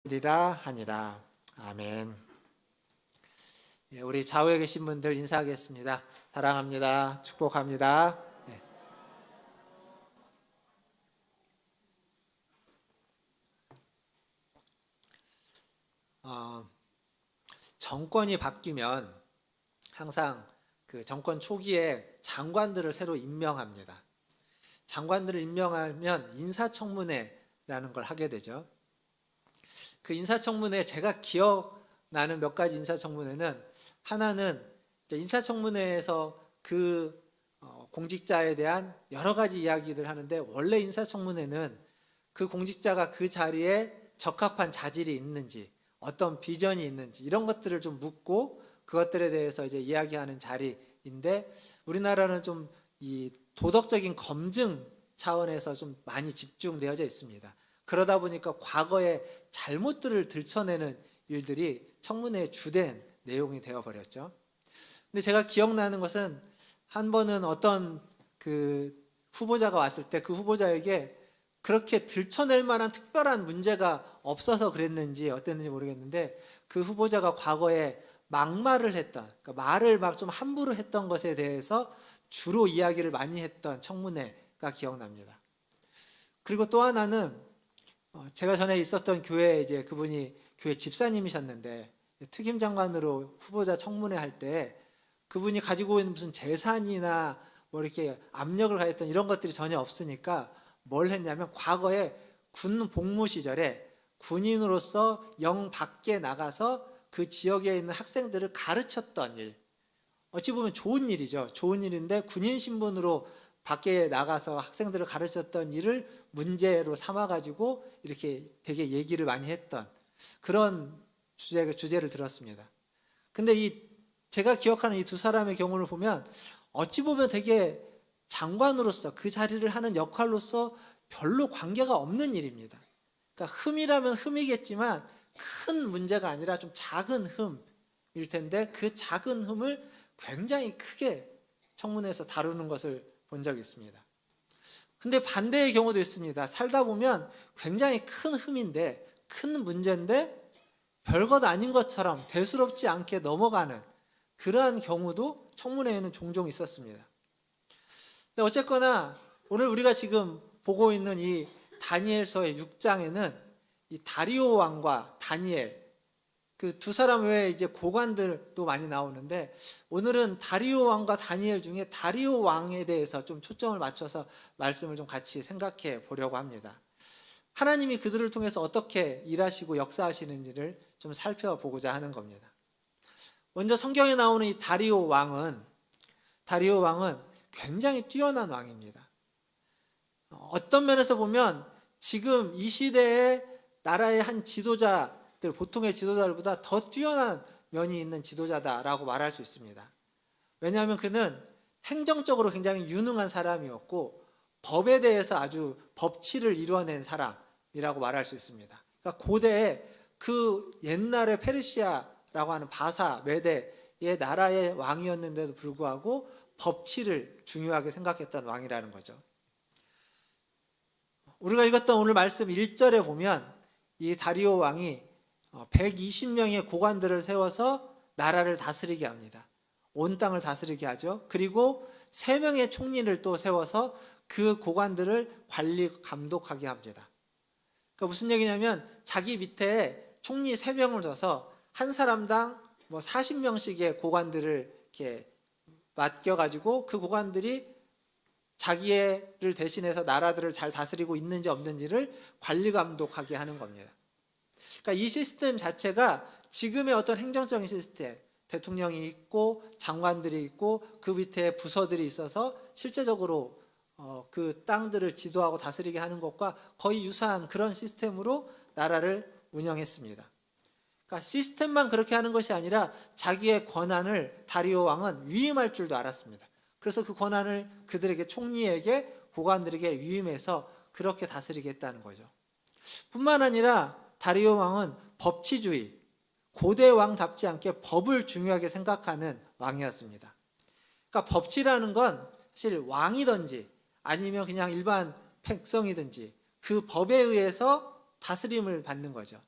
리라 하니라. 아멘. 우리 좌우에 계신 분들 인사하겠습니다. 사랑합니다. 축복합니다. 정권이 바뀌면 항상 그 정권 초기에 장관들을 새로 임명합니다. 장관들을 임명하면 인사청문회라는 걸 하게 되죠. 그 인사청문회, 제가 기억나는 몇 가지 인사청문회는, 하나는 인사청문회에서 그 공직자에 대한 여러 가지 이야기들 하는데, 원래 인사청문회는 그 공직자가 그 자리에 적합한 자질이 있는지, 어떤 비전이 있는지 이런 것들을 좀 묻고 그것들에 대해서 이제 이야기하는 자리인데, 우리나라는 좀 이 도덕적인 검증 차원에서 좀 많이 집중되어져 있습니다. 그러다 보니까 과거의 잘못들을 들춰내는 일들이 청문회의 주된 내용이 되어버렸죠. 근데 제가 기억나는 것은, 한 번은 어떤 그 후보자가 왔을 때 그 후보자에게 그렇게 들춰낼 만한 특별한 문제가 없어서 그랬는지 어땠는지 모르겠는데, 그 후보자가 과거에 막말을 했던, 그러니까 말을 막 좀 함부로 했던 것에 대해서 주로 이야기를 많이 했던 청문회가 기억납니다. 그리고 또 하나는, 제가 전에 있었던 교회에 이제 그분이 교회 집사님이셨는데, 특임 장관으로 후보자 청문회 할 때 그분이 가지고 있는 무슨 재산이나 뭐 이렇게 압력을 가했던 이런 것들이 전혀 없으니까 뭘 했냐면, 과거에 군 복무 시절에 군인으로서 영 밖에 나가서 그 지역에 있는 학생들을 가르쳤던 일, 어찌 보면 좋은 일이죠. 좋은 일인데 군인 신분으로 밖에 나가서 학생들을 가르쳤던 일을 문제로 삼아가지고 이렇게 되게 얘기를 많이 했던 그런 주제를 들었습니다. 근데 제가 기억하는 이 두 사람의 경우를 보면, 어찌 보면 되게 장관으로서 그 자리를 하는 역할로서 별로 관계가 없는 일입니다. 그러니까 흠이라면 흠이겠지만 큰 문제가 아니라 좀 작은 흠일 텐데, 그 작은 흠을 굉장히 크게 청문회에서 다루는 것을 본 적이 있습니다. 근데 반대의 경우도 있습니다. 살다 보면 굉장히 큰 흠인데, 큰 문제인데 별것 아닌 것처럼 대수롭지 않게 넘어가는 그러한 경우도 청문회에는 종종 있었습니다. 근데 어쨌거나 오늘 우리가 지금 보고 있는 이 다니엘서의 6장에는 이 다리오 왕과 다니엘, 그 두 사람 외에 이제 고관들도 많이 나오는데, 오늘은 다리오 왕과 다니엘 중에 다리오 왕에 대해서 좀 초점을 맞춰서 말씀을 좀 같이 생각해 보려고 합니다. 하나님이 그들을 통해서 어떻게 일하시고 역사하시는지를 좀 살펴보고자 하는 겁니다. 먼저 성경에 나오는 이 다리오 왕은 굉장히 뛰어난 왕입니다. 어떤 면에서 보면 지금 이 시대의 나라의 한 지도자들, 보통의 지도자들보다 더 뛰어난 면이 있는 지도자다라고 말할 수 있습니다. 왜냐하면 그는 행정적으로 굉장히 유능한 사람이었고, 법에 대해서 아주 법치를 이루어낸 사람이라고 말할 수 있습니다. 그러니까 고대에 그 옛날에 페르시아라고 하는 바사, 메대의 나라의 왕이었는데도 불구하고 법치를 중요하게 생각했던 왕이라는 거죠. 우리가 읽었던 오늘 말씀 1절에 보면, 이 다리오 왕이 120명의 고관들을 세워서 나라를 다스리게 합니다. 온 땅을 다스리게 하죠. 그리고 3명의 총리를 또 세워서 그 고관들을 관리, 감독하게 합니다. 그러니까 무슨 얘기냐면, 자기 밑에 총리 3명을 둬서 한 사람당 40명씩의 고관들을 이렇게 맡겨가지고 그 고관들이 자기를 대신해서 나라들을 잘 다스리고 있는지 없는지를 관리 감독하게 하는 겁니다. 그러니까 이 시스템 자체가 지금의 어떤 행정적인 시스템, 대통령이 있고 장관들이 있고 그 밑에 부서들이 있어서 실제적으로 그 땅들을 지도하고 다스리게 하는 것과 거의 유사한 그런 시스템으로 나라를 운영했습니다. 그러니까 시스템만 그렇게 하는 것이 아니라 자기의 권한을 다리오 왕은 위임할 줄도 알았습니다. 그래서 그 권한을 그들에게, 총리에게, 고관들에게 위임해서 그렇게 다스리겠다는 거죠. 뿐만 아니라 다리오 왕은 법치주의, 고대 왕답지 않게 법을 중요하게 생각하는 왕이었습니다. 그러니까 법치라는 건 사실 왕이든지 아니면 그냥 일반 백성이든지 그 법에 의해서 다스림을 받는 거죠.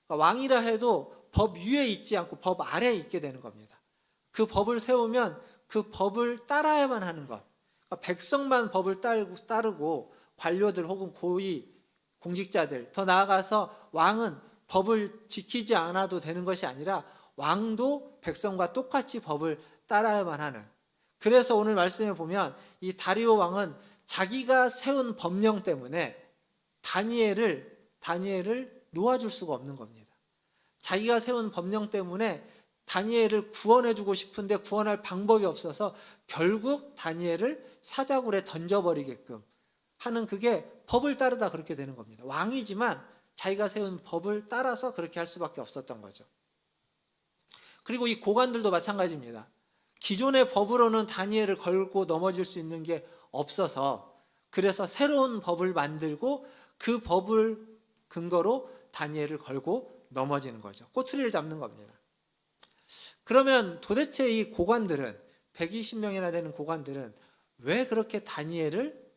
그러니까 왕이라 해도 법 위에 있지 않고 법 아래에 있게 되는 겁니다. 그 법을 세우면 그 법을 따라야만 하는 것. 그러니까 백성만 법을 따르고 관료들 혹은 고위 공직자들, 더 나아가서 왕은 법을 지키지 않아도 되는 것이 아니라 왕도 백성과 똑같이 법을 따라야만 하는. 그래서 오늘 말씀에 보면 이 다리오 왕은 자기가 세운 법령 때문에 다니엘을 놓아줄 수가 없는 겁니다. 자기가 세운 법령 때문에 다니엘을 구원해 주고 싶은데 구원할 방법이 없어서 결국 다니엘을 사자굴에 던져버리게끔 하는, 그게 법을 따르다 그렇게 되는 겁니다. 왕이지만 자기가 세운 법을 따라서 그렇게 할 수밖에 없었던 거죠. 그리고 이 고관들도 마찬가지입니다. 기존의 법으로는 다니엘을 걸고 넘어질 수 있는 게 없어서, 그래서 새로운 법을 만들고 그 법을 근거로 다니엘을 걸고 넘어지는 거죠. 꼬투리를 잡는 겁니다. 그러면 도대체 이 고관들은, 120명이나 되는 고관들은 왜 그렇게 다니엘을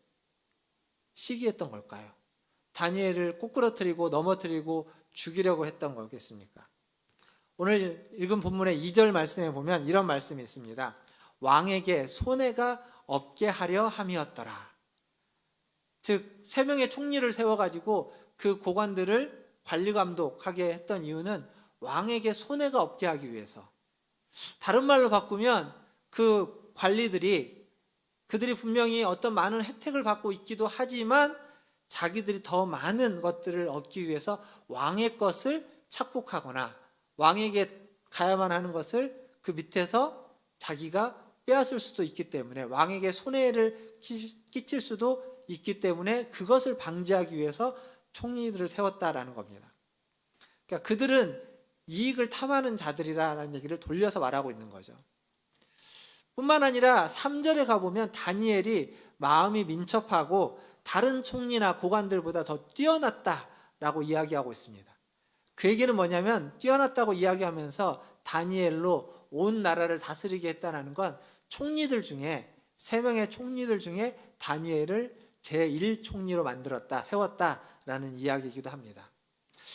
시기했던 걸까요? 다니엘을 꼬꾸러뜨리고 넘어뜨리고 죽이려고 했던 거겠습니까? 오늘 읽은 본문의 2절 말씀에 보면 이런 말씀이 있습니다. 왕에게 손해가 없게 하려 함이었더라. 즉 3명의 총리를 세워가지고 그 고관들을 관리감독하게 했던 이유는 왕에게 손해가 없게 하기 위해서. 다른 말로 바꾸면 그 그들이 분명히 어떤 많은 혜택을 받고 있기도 하지만 자기들이 더 많은 것들을 얻기 위해서 왕의 것을 착복하거나 왕에게 가야만 하는 것을 그 밑에서 자기가 빼앗을 수도 있기 때문에, 왕에게 손해를 끼칠 수도 있기 때문에 그것을 방지하기 위해서 총리들을 세웠다라는 겁니다. 그러니까 그들은 이익을 탐하는 자들이라는 얘기를 돌려서 말하고 있는 거죠. 뿐만 아니라 3절에 가보면 다니엘이 마음이 민첩하고 다른 총리나 고관들보다 더 뛰어났다라고 이야기하고 있습니다. 그 얘기는 뭐냐면, 뛰어났다고 이야기하면서 다니엘로 온 나라를 다스리게 했다는 건 총리들 중에 3명의 총리들 중에 다니엘을 제1총리로 세웠다라는 이야기이기도 합니다.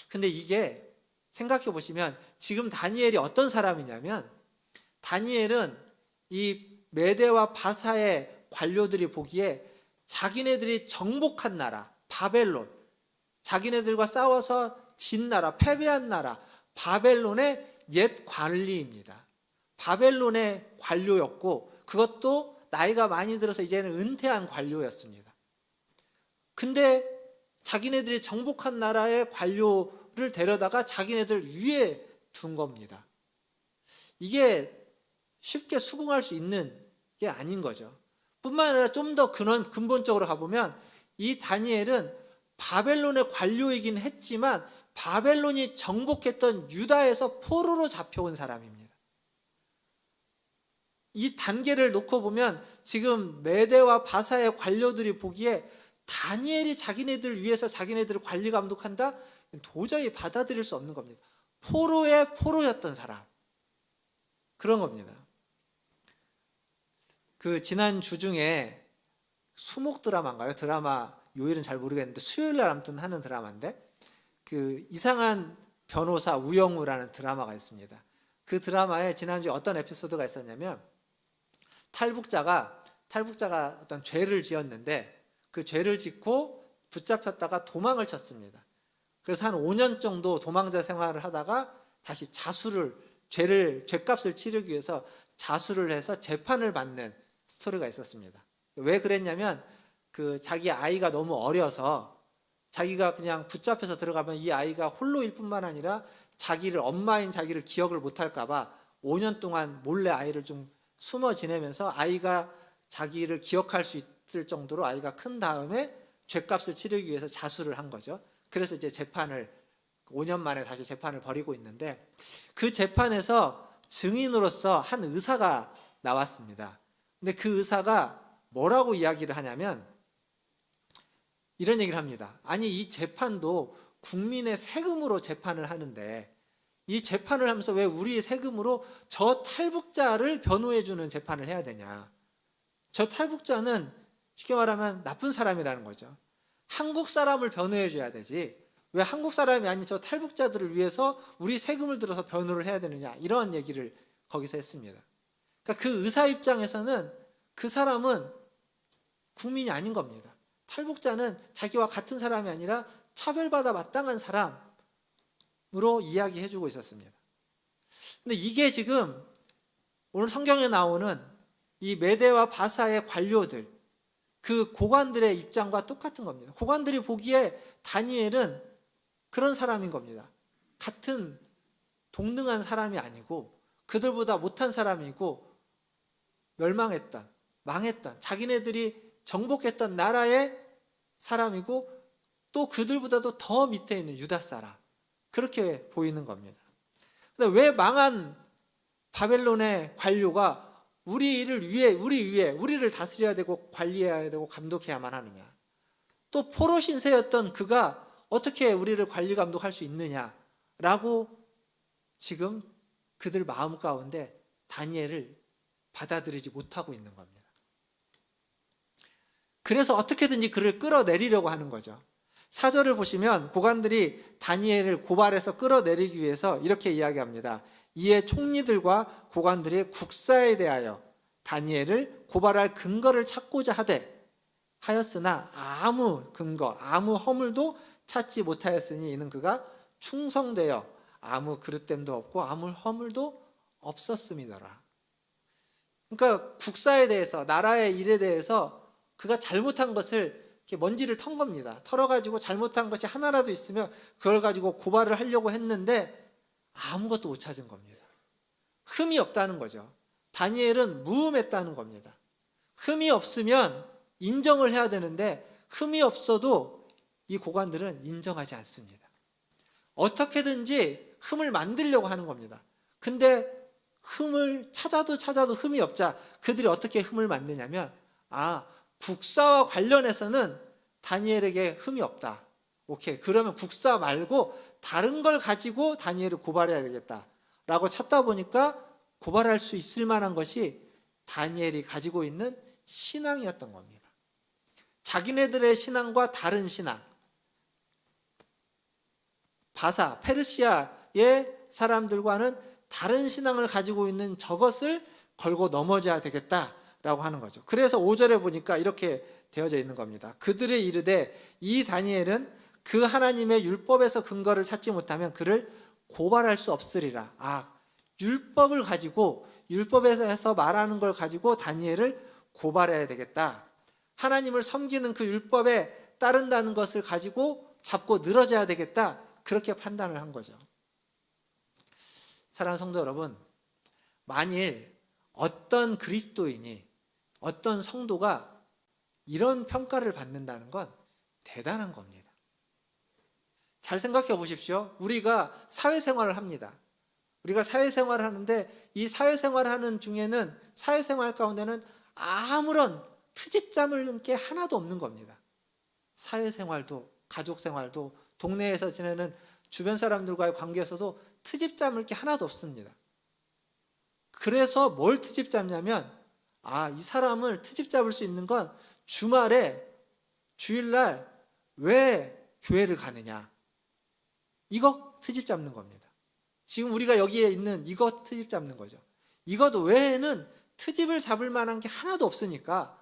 근데 이게 생각해 보시면 지금 다니엘이 어떤 사람이냐면, 다니엘은 이 메대와 바사의 관료들이 보기에 자기네들이 정복한 나라 바벨론, 자기네들과 싸워서 진 나라, 패배한 나라 바벨론의 옛 관리입니다. 바벨론의 관료였고, 그것도 나이가 많이 들어서 이제는 은퇴한 관료였습니다. 근데 자기네들이 정복한 나라의 관료를 데려다가 자기네들 위에 둔 겁니다. 이게 쉽게 수긍할 수 있는 게 아닌 거죠. 뿐만 아니라 좀 더 근본적으로 가보면 이 다니엘은 바벨론의 관료이긴 했지만 바벨론이 정복했던 유다에서 포로로 잡혀온 사람입니다. 이 단계를 놓고 보면 지금 메대와 바사의 관료들이 보기에 다니엘이 자기네들 위해서 자기네들을 관리 감독한다? 도저히 받아들일 수 없는 겁니다. 포로의 포로였던 사람, 그런 겁니다. 그 지난 주 중에 수목 드라마인가요? 드라마 요일은 잘 모르겠는데 수요일날 아무튼 하는 드라마인데, 그 이상한 변호사 우영우라는 드라마가 있습니다. 그 드라마에 지난주에 어떤 에피소드가 있었냐면, 탈북자가 어떤 죄를 지었는데 그 죄를 짓고 붙잡혔다가 도망을 쳤습니다. 그래서 한 5년 정도 도망자 생활을 하다가 다시 죄값을 치르기 위해서 자수를 해서 재판을 받는 스토리가 있었습니다. 왜 그랬냐면, 그 자기 아이가 너무 어려서 자기가 그냥 붙잡혀서 들어가면 이 아이가 홀로일 뿐만 아니라 엄마인 자기를 기억을 못할까 봐 5년 동안 몰래 아이를 좀 숨어 지내면서 아이가 자기를 기억할 수 있을 정도로 아이가 큰 다음에 죄값을 치르기 위해서 자수를 한 거죠. 그래서 이제 5년 만에 다시 재판을 벌이고 있는데, 그 재판에서 증인으로서 한 의사가 나왔습니다. 근데 그 의사가 뭐라고 이야기를 하냐면 이런 얘기를 합니다. 아니, 이 재판도 국민의 세금으로 재판을 하는데 이 재판을 하면서 왜 우리의 세금으로 저 탈북자를 변호해 주는 재판을 해야 되냐. 저 탈북자는 쉽게 말하면 나쁜 사람이라는 거죠. 한국 사람을 변호해 줘야 되지 왜 한국 사람이 아닌 저 탈북자들을 위해서 우리 세금을 들어서 변호를 해야 되느냐, 이런 얘기를 거기서 했습니다. 그러니까 그 의사 입장에서는 그 사람은 국민이 아닌 겁니다. 탈북자는 자기와 같은 사람이 아니라 차별받아 마땅한 사람으로 이야기해주고 있었습니다. 근데 이게 지금 오늘 성경에 나오는 이 메대와 바사의 관료들, 그 고관들의 입장과 똑같은 겁니다. 고관들이 보기에 다니엘은 그런 사람인 겁니다. 같은 동등한 사람이 아니고 그들보다 못한 사람이고 멸망했던, 망했던, 자기네들이 정복했던 나라의 사람이고 또 그들보다도 더 밑에 있는 유다 사람, 그렇게 보이는 겁니다. 근데 왜 망한 바벨론의 관료가 우리를 다스려야 되고 관리해야 되고 감독해야만 하느냐? 또 포로 신세였던 그가 어떻게 우리를 관리 감독할 수 있느냐라고 지금 그들 마음 가운데 다니엘을 받아들이지 못하고 있는 겁니다. 그래서 어떻게든지 그를 끌어내리려고 하는 거죠. 4절을 보시면 고관들이 다니엘을 고발해서 끌어내리기 위해서 이렇게 이야기합니다. 이에 총리들과 고관들이 국사에 대하여 다니엘을 고발할 근거를 찾고자 하였으나 아무 근거, 아무 허물도 찾지 못하였으니 이는 그가 충성되어 아무 그릇됨도 없고 아무 허물도 없었음이더라. 그러니까 국사에 대해서, 나라의 일에 대해서 그가 잘못한 것을 이렇게 먼지를 턴 겁니다. 털어가지고 잘못한 것이 하나라도 있으면 그걸 가지고 고발을 하려고 했는데 아무것도 못 찾은 겁니다. 흠이 없다는 거죠. 다니엘은 무음했다는 겁니다. 흠이 없으면 인정을 해야 되는데 흠이 없어도 이 고관들은 인정하지 않습니다. 어떻게든지 흠을 만들려고 하는 겁니다. 근데 흠을 찾아도 흠이 없자 그들이 어떻게 흠을 만드냐면, 국사와 관련해서는 다니엘에게 흠이 없다. 오케이, 그러면 국사 말고 다른 걸 가지고 다니엘을 고발해야 되겠다라고 찾다 보니까 고발할 수 있을 만한 것이 다니엘이 가지고 있는 신앙이었던 겁니다. 자기네들의 신앙과 다른 신앙, 바사, 페르시아의 사람들과는 다른 신앙을 가지고 있는 저것을 걸고 넘어져야 되겠다라고 하는 거죠. 그래서 5절에 보니까 이렇게 되어져 있는 겁니다. 그들의 이르되 이 다니엘은 그 하나님의 율법에서 근거를 찾지 못하면 그를 고발할 수 없으리라. 율법을 가지고, 율법에서 말하는 걸 가지고 다니엘을 고발해야 되겠다. 하나님을 섬기는 그 율법에 따른다는 것을 가지고 잡고 늘어져야 되겠다. 그렇게 판단을 한 거죠. 사랑하는 성도 여러분, 만일 어떤 그리스도인이, 어떤 성도가 이런 평가를 받는다는 건 대단한 겁니다. 잘 생각해 보십시오. 우리가 사회생활을 합니다. 우리가 사회생활을 하는데 이 사회생활을 하는 중에는, 사회생활 가운데는 아무런 트집 잡을 게 하나도 없는 겁니다. 사회생활도, 가족생활도, 동네에서 지내는 주변 사람들과의 관계에서도 트집 잡을 게 하나도 없습니다. 그래서 뭘 트집 잡냐면, 이 사람을 트집 잡을 수 있는 건 주말에, 주일날 왜 교회를 가느냐, 이거 트집 잡는 겁니다. 지금 우리가 여기에 있는 이거 트집 잡는 거죠. 이것 외에는 트집을 잡을 만한 게 하나도 없으니까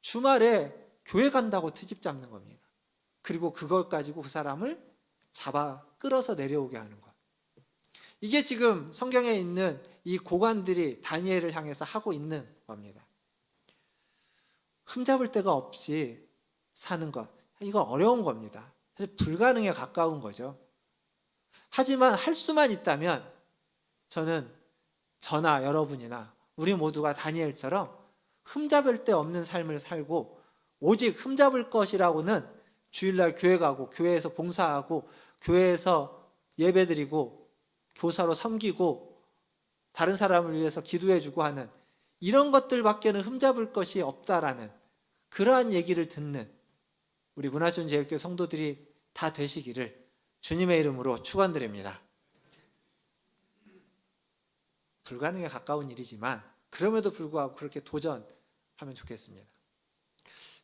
주말에 교회 간다고 트집 잡는 겁니다. 그리고 그걸 가지고 그 사람을 잡아 끌어서 내려오게 하는 것. 이게 지금 성경에 있는 이 고관들이 다니엘을 향해서 하고 있는 겁니다. 흠잡을 데가 없이 사는 것, 이거 어려운 겁니다. 사실 불가능에 가까운 거죠. 하지만 할 수만 있다면 저는 저나 여러분이나 우리 모두가 다니엘처럼 흠잡을 데 없는 삶을 살고, 오직 흠잡을 것이라고는 주일날 교회 가고, 교회에서 봉사하고, 교회에서 예배드리고, 교사로 섬기고, 다른 사람을 위해서 기도해주고 하는 이런 것들밖에는 흠잡을 것이 없다라는 그러한 얘기를 듣는 우리 문화촌제일교회 성도들이 다 되시기를 주님의 이름으로 축원드립니다. 불가능에 가까운 일이지만 그럼에도 불구하고 그렇게 도전하면 좋겠습니다.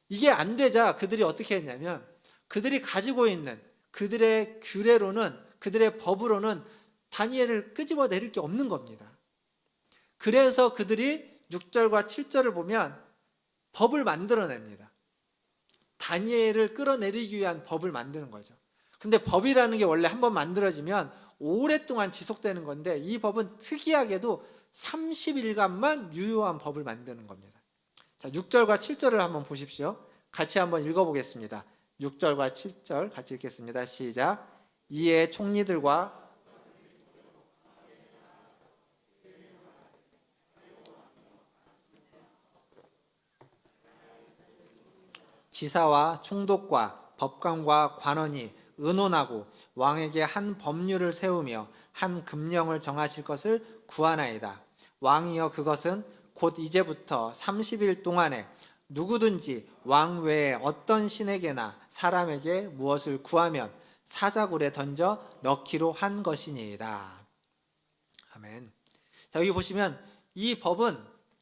이게 안 되자 그들이 어떻게 했냐면, 그들이 가지고 있는 그들의 규례로는, 그들의 법으로는 다니엘을 끄집어 내릴 게 없는 겁니다. 그래서 그들이 6절과 7절을 보면 법을 만들어냅니다. 다니엘을 끌어내리기 위한 법을 만드는 거죠. 근데 법이라는 게 원래 한번 만들어지면 오랫동안 지속되는 건데, 이 법은 특이하게도 30일간만 유효한 법을 만드는 겁니다. 자, 6절과 7절을 한번 보십시오. 같이 한번 읽어보겠습니다. 6절과 7절 같이 읽겠습니다. 시작. 이에 총리들과 지사와 총독과 법관과 관원이 의논하고 왕에게 한 법률을 세우며 한 금령을 정하실 것을 구하나이다. 왕이여, 그것은 곧 이제부터 30일 동안에 누구든지 왕 외에 어떤 신에게나 사람에게 무엇을 구하면 사자굴에 던져 넣기로 한 것이니이다. 아멘. 자, 여기 보시면 이 법은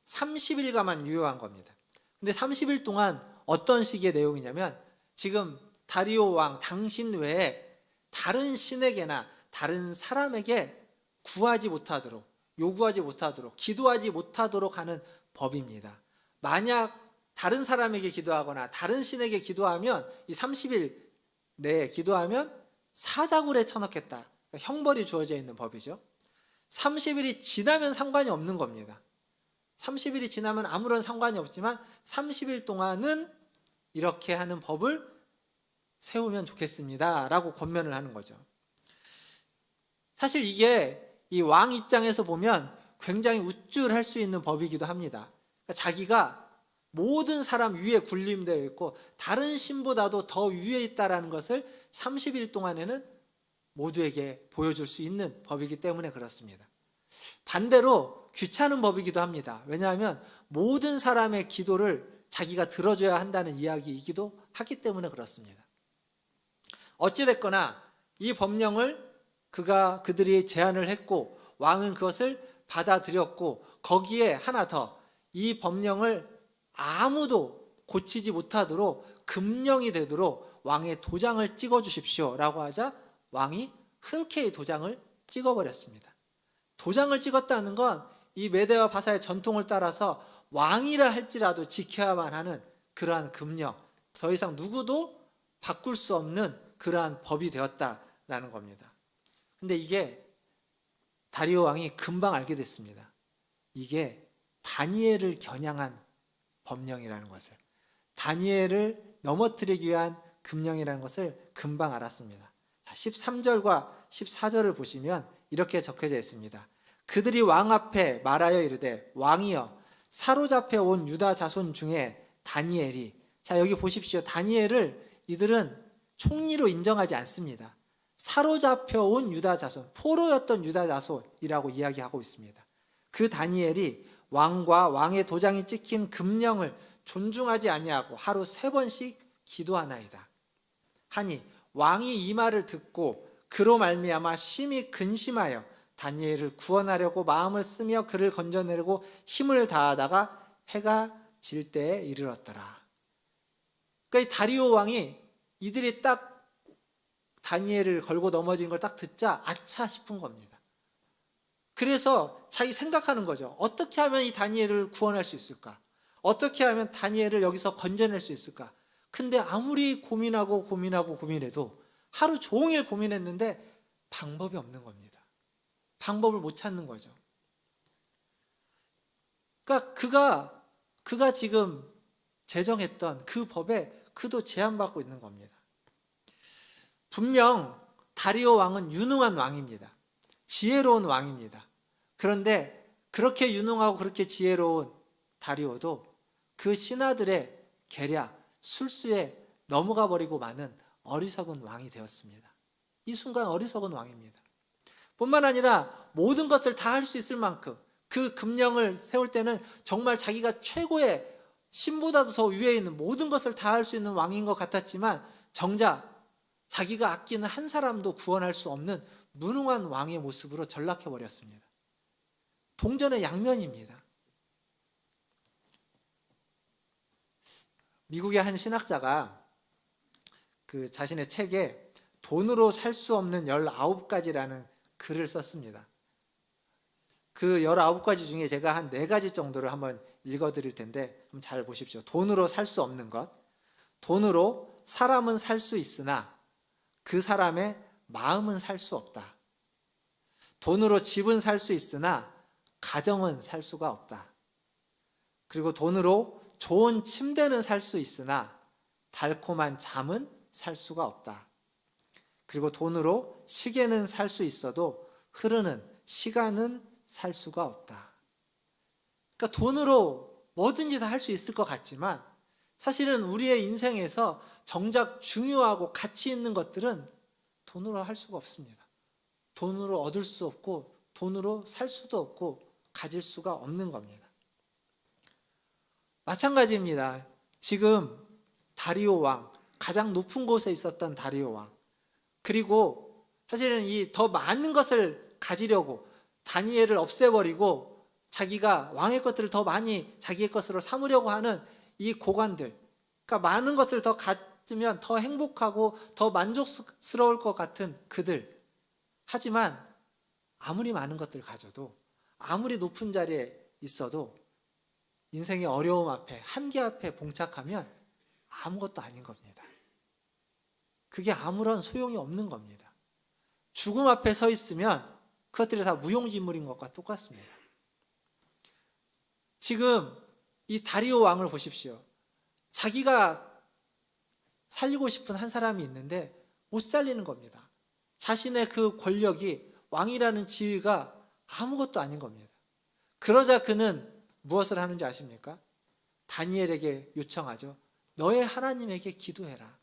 30일간만 유효한 겁니다. 근데 30일 동안 어떤 식의 내용이냐면, 지금 다리오 왕 당신 외에 다른 신에게나 다른 사람에게 구하지 못하도록, 요구하지 못하도록, 기도하지 못하도록 하는 법입니다. 만약 다른 사람에게 기도하거나 다른 신에게 기도하면, 이 30일 내에 기도하면 사자굴에 쳐넣겠다. 그러니까 형벌이 주어져 있는 법이죠. 30일이 지나면 상관이 없는 겁니다. 30일이 지나면 아무런 상관이 없지만 30일 동안은 이렇게 하는 법을 세우면 좋겠습니다 라고 권면을 하는 거죠. 사실 이게 이 왕 입장에서 보면 굉장히 우쭐할 수 있는 법이기도 합니다. 그러니까 자기가 모든 사람 위에 군림되어 있고 다른 신보다도 더 위에 있다는 것을 30일 동안에는 모두에게 보여줄 수 있는 법이기 때문에 그렇습니다. 반대로 귀찮은 법이기도 합니다. 왜냐하면 모든 사람의 기도를 자기가 들어줘야 한다는 이야기이기도 하기 때문에 그렇습니다. 어찌됐거나 이 법령을 그들이 제안을 했고 왕은 그것을 받아들였고, 거기에 하나 더, 이 법령을 아무도 고치지 못하도록 금령이 되도록 왕의 도장을 찍어 주십시오 라고 하자 왕이 흔쾌히 도장을 찍어버렸습니다. 도장을 찍었다는 건 이 메대와 바사의 전통을 따라서 왕이라 할지라도 지켜야만 하는 그러한 금령, 더 이상 누구도 바꿀 수 없는 그러한 법이 되었다라는 겁니다. 근데 이게 다리오 왕이 금방 알게 됐습니다. 이게 다니엘을 겨냥한 법령이라는 것을, 다니엘을 넘어뜨리기 위한 금령이라는 것을 금방 알았습니다. 13절과 14절을 보시면 이렇게 적혀져 있습니다. 그들이 왕 앞에 말하여 이르되, 왕이여, 사로잡혀 온 유다 자손 중에 다니엘이, 자 여기 보십시오. 다니엘을 이들은 총리로 인정하지 않습니다. 사로잡혀 온 유다 자손, 포로였던 유다 자손이라고 이야기하고 있습니다. 그 다니엘이 왕과 왕의 도장이 찍힌 금령을 존중하지 아니하고 하루 3번씩 기도하나이다 하니, 왕이 이 말을 듣고 그로 말미암아 심히 근심하여 다니엘을 구원하려고 마음을 쓰며 그를 건져내려고 힘을 다하다가 해가 질 때에 이르렀더라. 그러니까 이 다리오 왕이 이들이 딱 다니엘을 걸고 넘어진 걸 딱 듣자 아차 싶은 겁니다. 그래서 자기 생각하는 거죠. 어떻게 하면 이 다니엘을 구원할 수 있을까? 어떻게 하면 다니엘을 여기서 건져낼 수 있을까? 근데 아무리 고민해도 하루 종일 고민했는데 방법이 없는 겁니다. 방법을 못 찾는 거죠. 그러니까 그가 지금 제정했던 그 법에 그도 제한받고 있는 겁니다. 분명 다리오 왕은 유능한 왕입니다. 지혜로운 왕입니다. 그런데 그렇게 유능하고 그렇게 지혜로운 다리오도 그 신하들의 계략, 술수에 넘어가 버리고 마는 어리석은 왕이 되었습니다. 이 순간 어리석은 왕입니다. 뿐만 아니라 모든 것을 다 할 수 있을 만큼 그 금령을 세울 때는 정말 자기가 최고의 신보다도 더 위에 있는 모든 것을 다 할 수 있는 왕인 것 같았지만, 정작 자기가 아끼는 한 사람도 구원할 수 없는 무능한 왕의 모습으로 전락해버렸습니다. 동전의 양면입니다. 미국의 한 신학자가 그 자신의 책에 돈으로 살 수 없는 19가지라는 글을 썼습니다. 그 19가지 중에 제가 한 4가지 정도를 한번 읽어드릴 텐데 한번 잘 보십시오. 돈으로 살 수 없는 것. 돈으로 사람은 살 수 있으나 그 사람의 마음은 살 수 없다. 돈으로 집은 살 수 있으나 가정은 살 수가 없다. 그리고 돈으로 좋은 침대는 살 수 있으나 달콤한 잠은 살 수가 없다. 그리고 돈으로 시계는 살 수 있어도 흐르는 시간은 살 수가 없다. 그러니까 돈으로 뭐든지 다 할 수 있을 것 같지만 사실은 우리의 인생에서 정작 중요하고 가치 있는 것들은 돈으로 할 수가 없습니다. 돈으로 얻을 수 없고 돈으로 살 수도 없고 가질 수가 없는 겁니다. 마찬가지입니다. 지금 다리오 왕, 가장 높은 곳에 있었던 다리오 왕, 그리고 사실은 이 더 많은 것을 가지려고 다니엘을 없애버리고 자기가 왕의 것들을 더 많이 자기의 것으로 삼으려고 하는 이 고관들, 그러니까 많은 것을 더 가지면 더 행복하고 더 만족스러울 것 같은 그들. 하지만 아무리 많은 것들을 가져도 아무리 높은 자리에 있어도 인생의 어려움 앞에, 한계 앞에 봉착하면 아무것도 아닌 겁니다. 그게 아무런 소용이 없는 겁니다. 죽음 앞에 서 있으면 그것들이 다 무용지물인 것과 똑같습니다. 지금 이 다리오 왕을 보십시오. 자기가 살리고 싶은 한 사람이 있는데 못 살리는 겁니다. 자신의 그 권력이, 왕이라는 지위가 아무것도 아닌 겁니다. 그러자 그는 무엇을 하는지 아십니까? 다니엘에게 요청하죠. 너의 하나님에게 기도해라.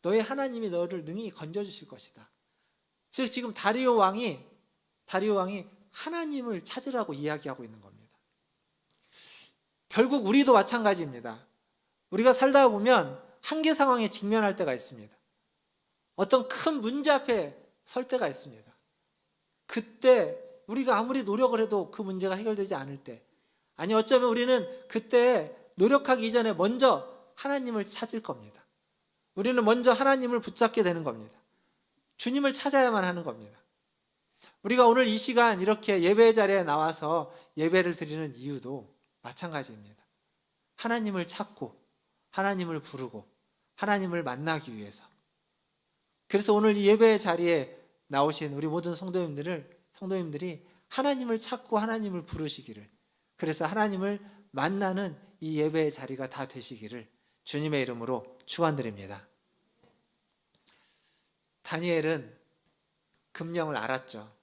너의 하나님이 너를 능히 건져주실 것이다. 즉 지금 다리오 왕이 하나님을 찾으라고 이야기하고 있는 겁니다. 결국 우리도 마찬가지입니다. 우리가 살다 보면 한계 상황에 직면할 때가 있습니다. 어떤 큰 문제 앞에 설 때가 있습니다. 그때 우리가 아무리 노력을 해도 그 문제가 해결되지 않을 때, 아니 어쩌면 우리는 그때 노력하기 이전에 먼저 하나님을 찾을 겁니다. 우리는 먼저 하나님을 붙잡게 되는 겁니다. 주님을 찾아야만 하는 겁니다. 우리가 오늘 이 시간 이렇게 예배 자리에 나와서 예배를 드리는 이유도 마찬가지입니다. 하나님을 찾고 하나님을 부르고 하나님을 만나기 위해서. 그래서 오늘 이 예배 자리에 나오신 우리 모든 성도님들이 하나님을 찾고 하나님을 부르시기를, 그래서 하나님을 만나는 이 예배의 자리가 다 되시기를 주님의 이름으로 축원드립니다. 다니엘은 금령을 알았죠.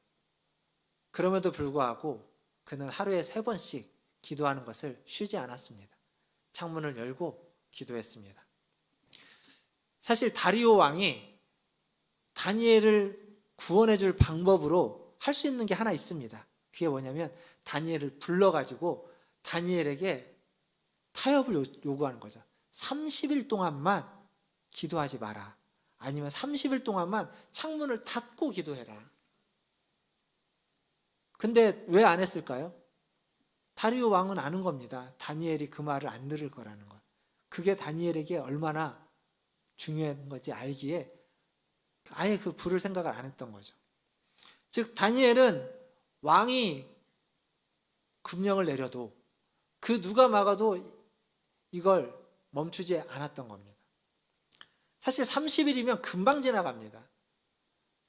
그럼에도 불구하고 그는 하루에 3번씩 기도하는 것을 쉬지 않았습니다. 창문을 열고 기도했습니다. 사실 다리오 왕이 다니엘을 구원해 줄 방법으로 할 수 있는 게 하나 있습니다. 그게 뭐냐면 다니엘을 불러가지고 다니엘에게 타협을 요구하는 거죠. 30일 동안만 기도하지 마라. 아니면 30일 동안만 창문을 닫고 기도해라. 근데 왜 안 했을까요? 다리오 왕은 아는 겁니다. 다니엘이 그 말을 안 들을 거라는 것. 그게 다니엘에게 얼마나 중요한 건지 알기에 아예 그 부를 생각을 안 했던 거죠. 즉 다니엘은 왕이 금령을 내려도 그 누가 막아도 이걸 멈추지 않았던 겁니다. 사실 30일이면 금방 지나갑니다.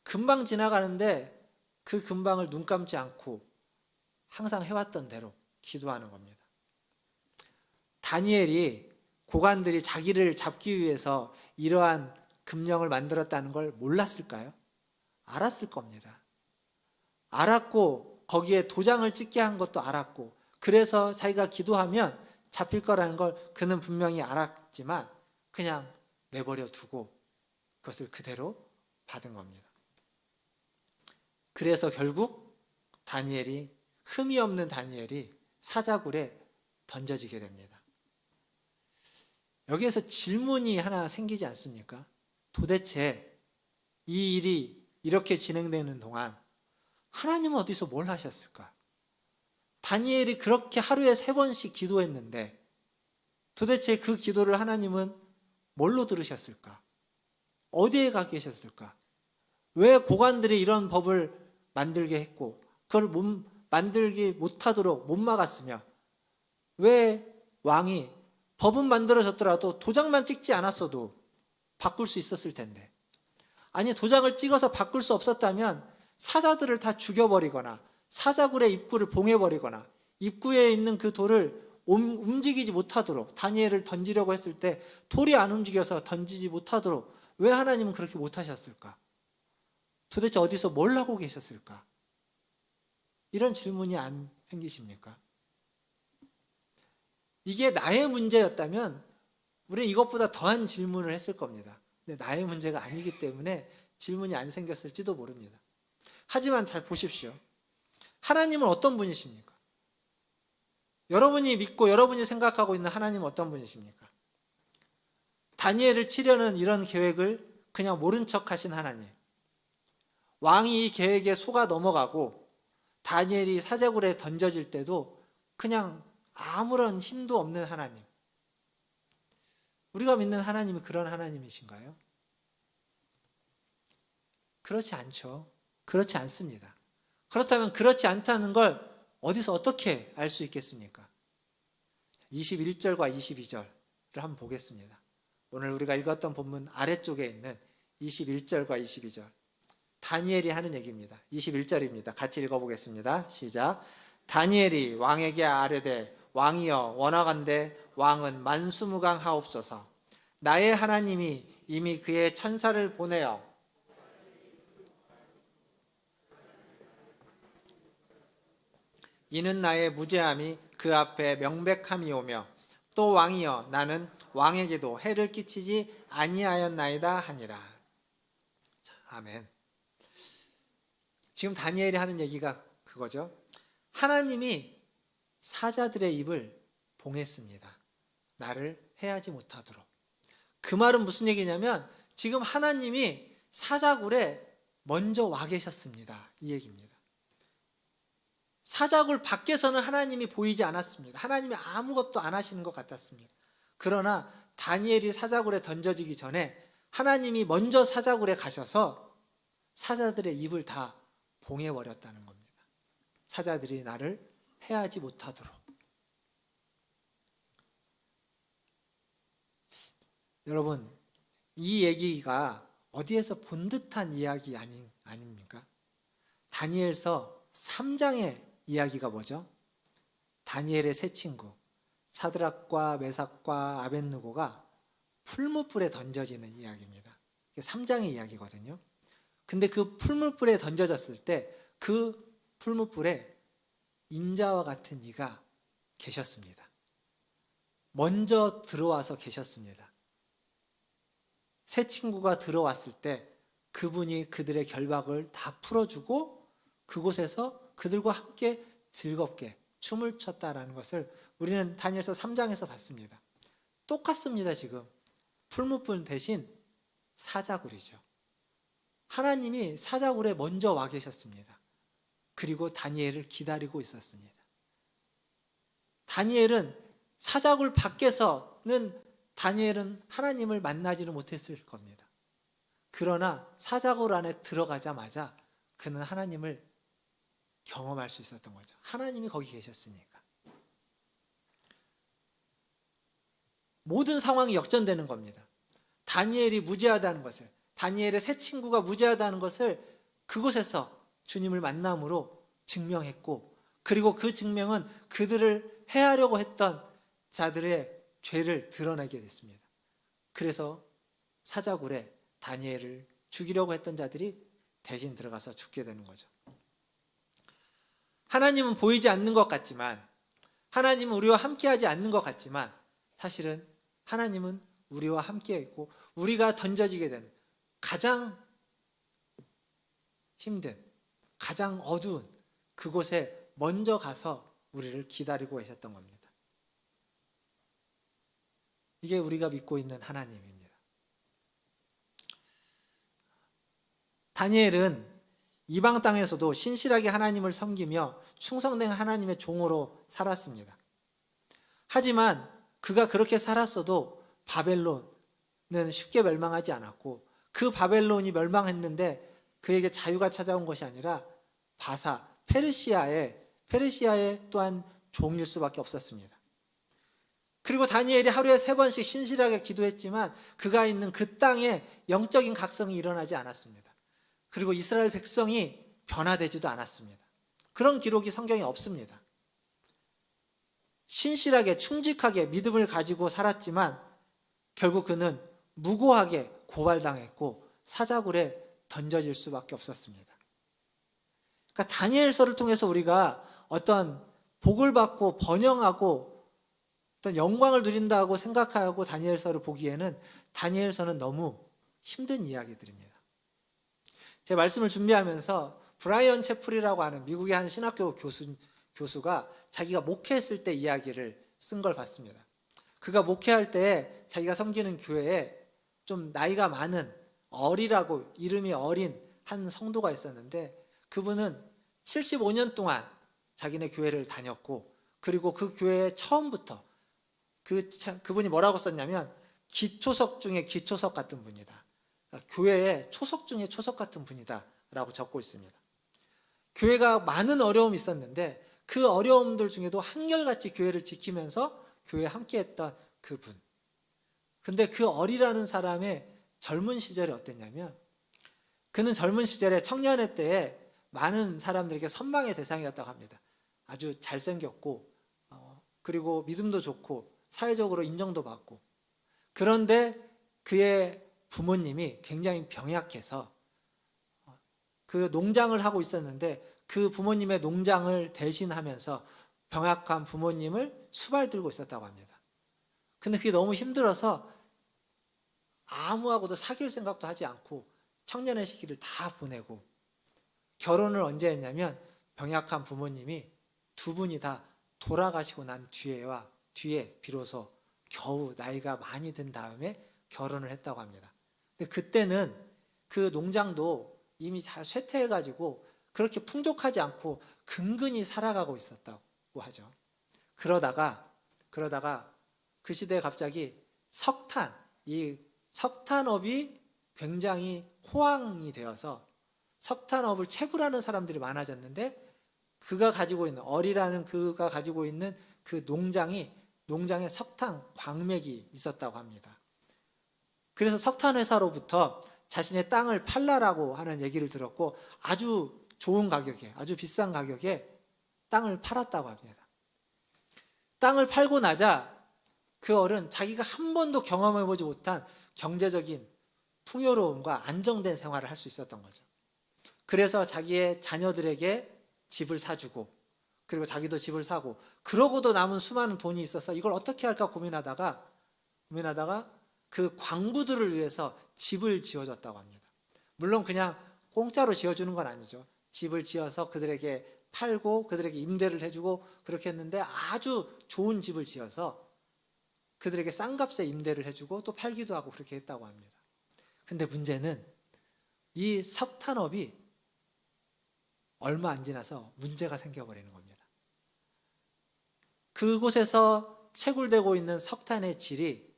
금방 지나가는데 그 금방을 눈 감지 않고 항상 해왔던 대로 기도하는 겁니다. 다니엘이 고관들이 자기를 잡기 위해서 이러한 금령을 만들었다는 걸 몰랐을까요? 알았을 겁니다. 알았고 거기에 도장을 찍게 한 것도 알았고, 그래서 자기가 기도하면 잡힐 거라는 걸 그는 분명히 알았지만 그냥 내버려 두고 그것을 그대로 받은 겁니다. 그래서 결국 흠이 없는 다니엘이 사자굴에 던져지게 됩니다. 여기에서 질문이 하나 생기지 않습니까? 도대체 이 일이 이렇게 진행되는 동안 하나님은 어디서 뭘 하셨을까? 다니엘이 그렇게 하루에 3번씩 기도했는데 도대체 그 기도를 하나님은 뭘로 들으셨을까? 어디에 가 계셨을까? 왜 고관들이 이런 법을 만들게 했고 그걸 만들기 못하도록 못 막았으며 왜 왕이 법은 만들어졌더라도 도장만 찍지 않았어도 바꿀 수 있었을 텐데, 아니 도장을 찍어서 바꿀 수 없었다면 사자들을 다 죽여버리거나 사자굴의 입구를 봉해버리거나 입구에 있는 그 돌을 움직이지 못하도록, 다니엘을 던지려고 했을 때 돌이 안 움직여서 던지지 못하도록 왜 하나님은 그렇게 못하셨을까? 도대체 어디서 뭘 하고 계셨을까? 이런 질문이 안 생기십니까? 이게 나의 문제였다면 우리는 이것보다 더한 질문을 했을 겁니다. 근데 나의 문제가 아니기 때문에 질문이 안 생겼을지도 모릅니다. 하지만 잘 보십시오. 하나님은 어떤 분이십니까? 여러분이 믿고 여러분이 생각하고 있는 하나님은 어떤 분이십니까? 다니엘을 치려는 이런 계획을 그냥 모른 척 하신 하나님. 왕이 이 계획에 속아 넘어가고 다니엘이 사자굴에 던져질 때도 그냥 아무런 힘도 없는 하나님. 우리가 믿는 하나님이 그런 하나님이신가요? 그렇지 않죠. 그렇지 않습니다. 그렇다면 그렇지 않다는 걸 어디서 어떻게 알 수 있겠습니까? 21절과 22절을 한번 보겠습니다. 오늘 우리가 읽었던 본문 아래쪽에 있는 21절과 22절. 다니엘이 하는 얘기입니다. 21절입니다. 같이 읽어보겠습니다. 시작. 다니엘이 왕에게 아뢰되 왕이여 원하건대 왕은 만수무강하옵소서. 나의 하나님이 이미 그의 천사를 보내어 이는 나의 무죄함이 그 앞에 명백함이오며 또 왕이여 나는 왕에게도 해를 끼치지 아니하였나이다 하니라. 자, 아멘. 지금 다니엘이 하는 얘기가 그거죠. 하나님이 사자들의 입을 봉했습니다. 나를 해하지 못하도록. 그 말은 무슨 얘기냐면 지금 하나님이 사자굴에 먼저 와 계셨습니다. 이 얘기입니다. 사자굴 밖에서는 하나님이 보이지 않았습니다. 하나님이 아무것도 안 하시는 것 같았습니다. 그러나 다니엘이 사자굴에 던져지기 전에 하나님이 먼저 사자굴에 가셔서 사자들의 입을 다 봉해버렸다는 겁니다. 사자들이 나를 해하지 못하도록. 여러분, 이 얘기가 어디에서 본 듯한 이야기 아닙니까? 다니엘서 3장의 이야기가 뭐죠? 다니엘의 세 친구 사드락과 메삭과 아벳느고가 풀무불에 던져지는 이야기입니다. 3장의 이야기거든요. 근데 그 풀무불에 던져졌을 때 그 풀무불에 인자와 같은 이가 계셨습니다. 먼저 들어와서 계셨습니다. 세 친구가 들어왔을 때 그분이 그들의 결박을 다 풀어주고 그곳에서 그들과 함께 즐겁게 춤을 췄다라는 것을 우리는 다니엘서 3장에서 봤습니다. 똑같습니다. 지금 풀무불 대신 사자굴이죠. 하나님이 사자굴에 먼저 와 계셨습니다. 그리고 다니엘을 기다리고 있었습니다. 사자굴 밖에서는 다니엘은 하나님을 만나지는 못했을 겁니다. 그러나 사자굴 안에 들어가자마자 그는 하나님을 경험할 수 있었던 거죠. 하나님이 거기 계셨으니까. 모든 상황이 역전되는 겁니다. 다니엘이 무죄하다는 것을, 다니엘의 세 친구가 무죄하다는 것을 그곳에서 주님을 만남으로 증명했고, 그리고 그 증명은 그들을 해하려고 했던 자들의 죄를 드러내게 됐습니다. 그래서 사자굴에 다니엘을 죽이려고 했던 자들이 대신 들어가서 죽게 되는 거죠. 하나님은 보이지 않는 것 같지만, 하나님은 우리와 함께하지 않는 것 같지만, 사실은 하나님은 우리와 함께 있고 우리가 던져지게 된 가장 힘든, 가장 어두운 그곳에 먼저 가서 우리를 기다리고 계셨던 겁니다. 이게 우리가 믿고 있는 하나님입니다. 다니엘은 이방 땅에서도 신실하게 하나님을 섬기며 충성된 하나님의 종으로 살았습니다. 하지만 그가 그렇게 살았어도 바벨론은 쉽게 멸망하지 않았고, 그 바벨론이 멸망했는데 그에게 자유가 찾아온 것이 아니라 바사 페르시아의 또한 종일 수밖에 없었습니다. 그리고 다니엘이 하루에 3번씩 신실하게 기도했지만 그가 있는 그 땅에 영적인 각성이 일어나지 않았습니다. 그리고 이스라엘 백성이 변화되지도 않았습니다. 그런 기록이 성경에 없습니다. 신실하게 충직하게 믿음을 가지고 살았지만 결국 그는 무고하게 고발당했고 사자굴에 던져질 수밖에 없었습니다. 그러니까 다니엘서를 통해서 우리가 어떤 복을 받고 번영하고 어떤 영광을 누린다고 생각하고 다니엘서를 보기에는 다니엘서는 너무 힘든 이야기들입니다. 제 말씀을 준비하면서 브라이언 채플이라고 하는 미국의 한 신학교 교수가 자기가 목회했을 때 이야기를 쓴 걸 봤습니다. 그가 목회할 때 자기가 섬기는 교회에 좀 나이가 많은 어리라고 이름이 어린 한 성도가 있었는데 그분은 75년 동안 자기네 교회를 다녔고 그리고 그 교회에 처음부터 그분이 뭐라고 썼냐면 기초석 중에 기초석 같은 분이다. 그러니까 교회의 초석 중에 초석 같은 분이다 라고 적고 있습니다. 교회가 많은 어려움이 있었는데 그 어려움들 중에도 한결같이 교회를 지키면서 교회에 함께했던 그분. 근데 그 어리라는 사람의 젊은 시절이 어땠냐면 그는 젊은 시절에 청년회 때에 많은 사람들에게 선망의 대상이었다고 합니다. 아주 잘생겼고 그리고 믿음도 좋고 사회적으로 인정도 받고 그런데 그의 부모님이 굉장히 병약해서 그 농장을 하고 있었는데 그 부모님의 농장을 대신하면서 병약한 부모님을 수발들고 있었다고 합니다. 근데 그게 너무 힘들어서 아무하고도 사귈 생각도 하지 않고 청년의 시기를 다 보내고 결혼을 언제 했냐면 병약한 부모님이 두 분이 다 돌아가시고 난 뒤에 비로소 겨우 나이가 많이 든 다음에 결혼을 했다고 합니다. 근데 그때는 그 농장도 이미 잘 쇠퇴해가지고 그렇게 풍족하지 않고 근근히 살아가고 있었다고 하죠. 그러다가 그 시대에 갑자기 이 석탄업이 굉장히 호황이 되어서 석탄업을 채굴하는 사람들이 많아졌는데 그가 가지고 있는 그 농장에 석탄 광맥이 있었다고 합니다. 그래서 석탄 회사로부터 자신의 땅을 팔라라고 하는 얘기를 들었고 아주 좋은 가격에 아주 비싼 가격에 땅을 팔았다고 합니다. 땅을 팔고 나자 그 어른 자기가 한 번도 경험해보지 못한 경제적인 풍요로움과 안정된 생활을 할 수 있었던 거죠. 그래서 자기의 자녀들에게 집을 사주고 그리고 자기도 집을 사고 그러고도 남은 수많은 돈이 있어서 이걸 어떻게 할까 고민하다가 그 광부들을 위해서 집을 지어줬다고 합니다. 물론 그냥 공짜로 지어주는 건 아니죠. 집을 지어서 그들에게 팔고 그들에게 임대를 해주고 그렇게 했는데 아주 좋은 집을 지어서 그들에게 싼 값에 임대를 해주고 또 팔기도 하고 그렇게 했다고 합니다. 근데 문제는 이 석탄업이 얼마 안 지나서 문제가 생겨버리는 겁니다. 그곳에서 채굴되고 있는 석탄의 질이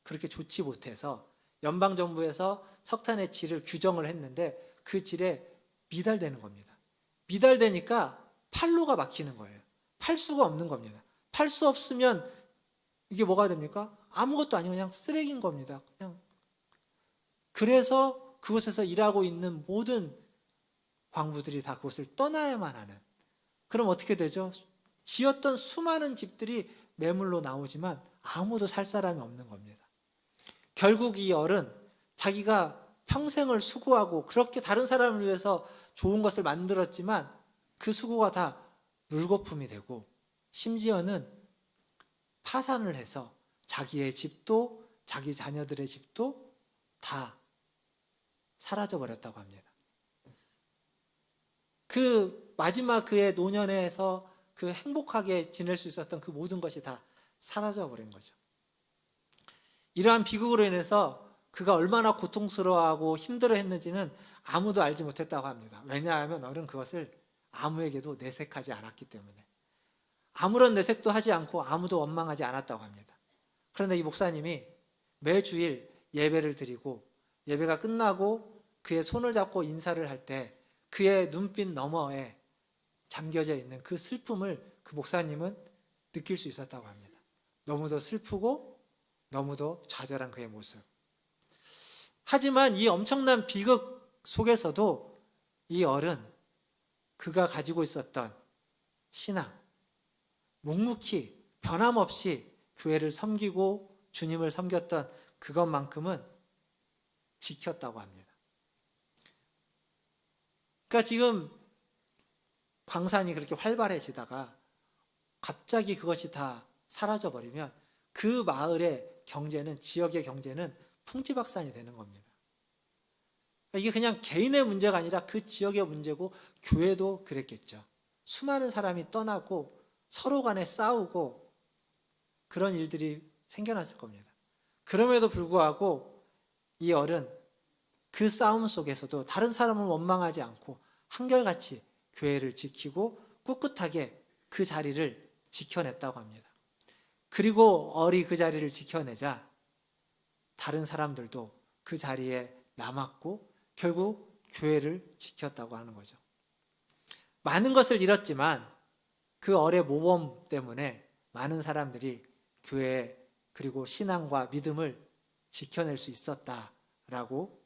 그렇게 좋지 못해서 연방정부에서 석탄의 질을 규정을 했는데 그 질에 미달되는 겁니다. 미달되니까 판로가 막히는 거예요. 팔 수가 없는 겁니다. 팔 수 없으면 이게 뭐가 됩니까? 아무것도 아니고 그냥 쓰레기인 겁니다. 그래서 그곳에서 일하고 있는 모든 광부들이 다 그곳을 떠나야만 하는. 그럼 어떻게 되죠? 지었던 수많은 집들이 매물로 나오지만 아무도 살 사람이 없는 겁니다. 결국 이 어른 자기가 평생을 수고하고 그렇게 다른 사람을 위해서 좋은 것을 만들었지만 그 수고가 다 물거품이 되고 심지어는 파산을 해서 자기의 집도 자기 자녀들의 집도 다 사라져 버렸다고 합니다. 그 마지막 그의 노년에서 그 행복하게 지낼 수 있었던 그 모든 것이 다 사라져 버린 거죠. 이러한 비극으로 인해서 그가 얼마나 고통스러워하고 힘들어했는지는 아무도 알지 못했다고 합니다. 왜냐하면 어른 그것을 아무에게도 내색하지 않았기 때문에. 아무런 내색도 하지 않고 아무도 원망하지 않았다고 합니다. 그런데 이 목사님이 매주일 예배를 드리고 예배가 끝나고 그의 손을 잡고 인사를 할 때 그의 눈빛 너머에 잠겨져 있는 그 슬픔을 그 목사님은 느낄 수 있었다고 합니다. 너무도 슬프고 너무도 좌절한 그의 모습. 하지만 이 엄청난 비극 속에서도 이 어른, 그가 가지고 있었던 신앙, 묵묵히 변함없이 교회를 섬기고 주님을 섬겼던 그것만큼은 지켰다고 합니다. 그러니까 지금 광산이 그렇게 활발해지다가 갑자기 그것이 다 사라져버리면 그 마을의 경제는, 지역의 경제는 풍지박산이 되는 겁니다. 이게 그냥 개인의 문제가 아니라 그 지역의 문제고 교회도 그랬겠죠. 수많은 사람이 떠나고 서로 간에 싸우고 그런 일들이 생겨났을 겁니다. 그럼에도 불구하고 이 어른, 그 싸움 속에서도 다른 사람을 원망하지 않고 한결같이 교회를 지키고 꿋꿋하게 그 자리를 지켜냈다고 합니다. 그리고 어리 그 자리를 지켜내자 다른 사람들도 그 자리에 남았고 결국 교회를 지켰다고 하는 거죠. 많은 것을 잃었지만 그 어의 모범 때문에 많은 사람들이 교회 그리고 신앙과 믿음을 지켜낼 수 있었다라고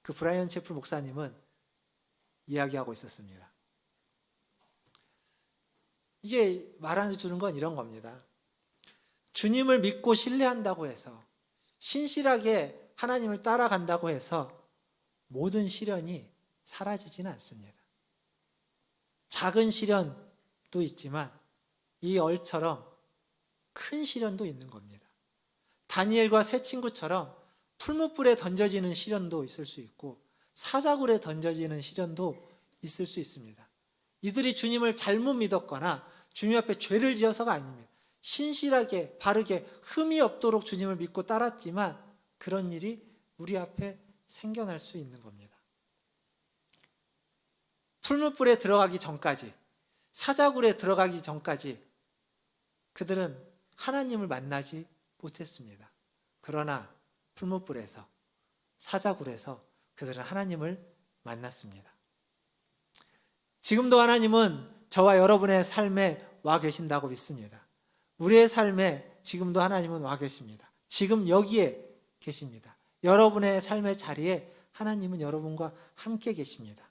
그 브라이언 채플 목사님은 이야기하고 있었습니다. 이게 말해 주는 건 이런 겁니다. 주님을 믿고 신뢰한다고 해서, 신실하게 하나님을 따라간다고 해서 모든 시련이 사라지지는 않습니다. 작은 시련도 있지만 이 얼처럼 큰 시련도 있는 겁니다. 다니엘과 세 친구처럼 풀무불에 던져지는 시련도 있을 수 있고 사자굴에 던져지는 시련도 있을 수 있습니다. 이들이 주님을 잘못 믿었거나 주님 앞에 죄를 지어서가 아닙니다. 신실하게 바르게 흠이 없도록 주님을 믿고 따랐지만 그런 일이 우리 앞에 생겨날 수 있는 겁니다. 풀무불에 들어가기 전까지, 사자굴에 들어가기 전까지 그들은 하나님을 만나지 못했습니다. 그러나 풀무불에서, 사자굴에서 그들은 하나님을 만났습니다. 지금도 하나님은 저와 여러분의 삶에 와 계신다고 믿습니다. 우리의 삶에 지금도 하나님은 와 계십니다. 지금 여기에 계십니다. 여러분의 삶의 자리에 하나님은 여러분과 함께 계십니다.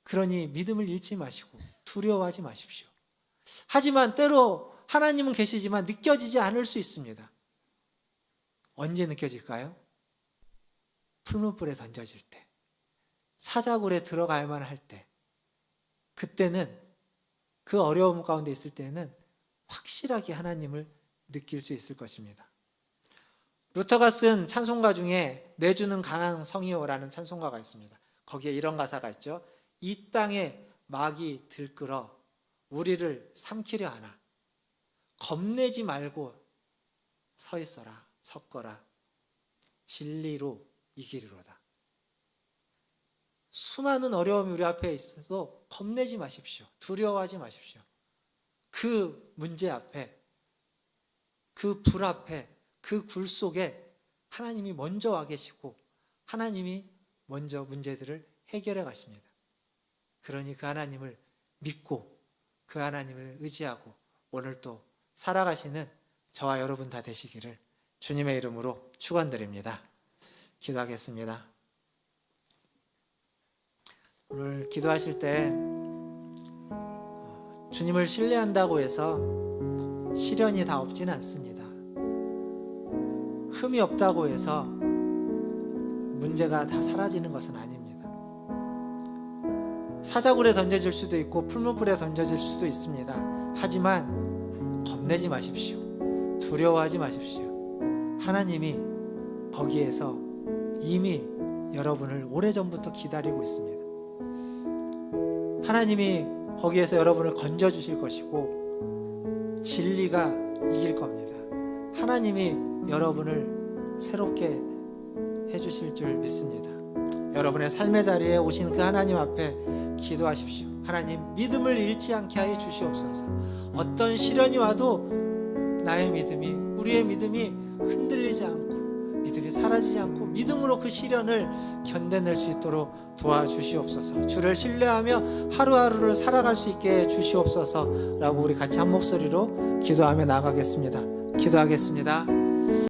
그러니 믿음을 잃지 마시고 두려워하지 마십시오. 하지만 때로 하나님은 계시지만 느껴지지 않을 수 있습니다. 언제 느껴질까요? 풀무불에 던져질 때, 사자굴에 들어가야만 할 때, 그때는, 그 어려움 가운데 있을 때는 확실하게 하나님을 느낄 수 있을 것입니다. 루터가 쓴 찬송가 중에 내주는 강한 성이요라는 찬송가가 있습니다. 거기에 이런 가사가 있죠. 이 땅에 막이 들끓어 우리를 삼키려 하나 겁내지 말고 서 있어라, 섰거라, 진리로 이기리로다. 수많은 어려움이 우리 앞에 있어도 겁내지 마십시오. 두려워하지 마십시오. 그 문제 앞에, 그 불 앞에, 그 굴 속에 하나님이 먼저 와 계시고 하나님이 먼저 문제들을 해결해 가십니다. 그러니 그 하나님을 믿고 그 하나님을 의지하고 오늘 또 살아가시는 저와 여러분 다 되시기를 주님의 이름으로 축원드립니다. 기도하겠습니다. 오늘 기도하실 때 주님을 신뢰한다고 해서 시련이 다 없지는 않습니다. 흠이 없다고 해서 문제가 다 사라지는 것은 아닙니다. 사자굴에 던져질 수도 있고 풀무불에 던져질 수도 있습니다. 하지만 겁내지 마십시오. 두려워하지 마십시오. 하나님이 거기에서 이미 여러분을 오래전부터 기다리고 있습니다. 하나님이 거기에서 여러분을 건져주실 것이고 진리가 이길 겁니다. 하나님이 여러분을 새롭게 해주실 줄 믿습니다. 여러분의 삶의 자리에 오신 그 하나님 앞에 기도하십시오. 하나님, 믿음을 잃지 않게 하여 주시옵소서. 어떤 시련이 와도 나의 믿음이, 우리의 믿음이 흔들리지 않고 믿음이 사라지지 않고 믿음으로 그 시련을 견뎌낼 수 있도록 도와주시옵소서. 주를 신뢰하며 하루하루를 살아갈 수 있게 해주시옵소서라고 우리 같이 한 목소리로 기도하며 나가겠습니다. 기도하겠습니다.